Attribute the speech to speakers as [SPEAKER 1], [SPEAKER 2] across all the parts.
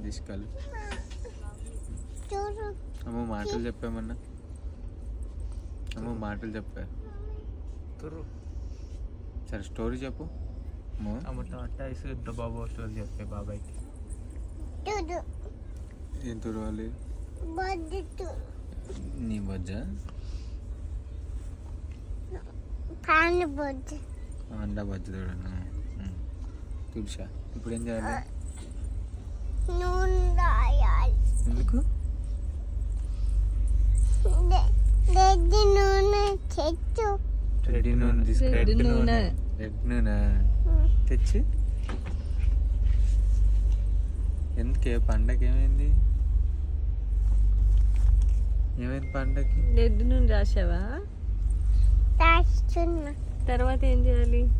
[SPEAKER 1] దిష్కలు అమ్మ మాటలు చెప్పామన్నా అమ్మ మాటలు చెప్పా సరే స్టోరీ చెప్పు
[SPEAKER 2] బాబు స్టోరీ చెప్పే బాబాయ్కి
[SPEAKER 1] ఏం తురవాలి నీ బొజ్జ అండా బొజ్జ చూడను తుడిసా ఇప్పుడు ఏం చేయాలి ఎందుకు రెడీ నూనె రెడ్ నూనె తెచ్చి ఎందుకే పండగ ఏమైంది పండగకి
[SPEAKER 3] రెడ్ నూనె రాసావా తర్వాత ఏం చేయాలి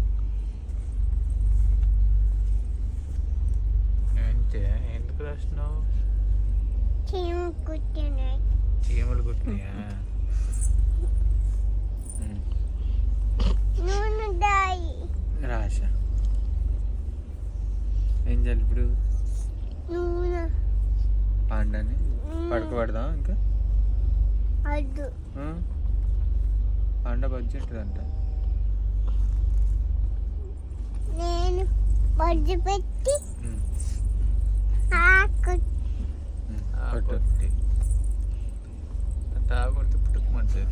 [SPEAKER 2] ఎందుకు రాసినావు చీమలు కుట్టినాయా
[SPEAKER 1] రాశా ఏం చేయాలి ఇప్పుడు పాండాని పడుకోబెడదాం ఇంకా పాండా బజ్జి ఉంటుందంట
[SPEAKER 4] నేను బజ్జి పెట్టి
[SPEAKER 2] కొట్టి తాగొడితే పుట్టుకు మంచిది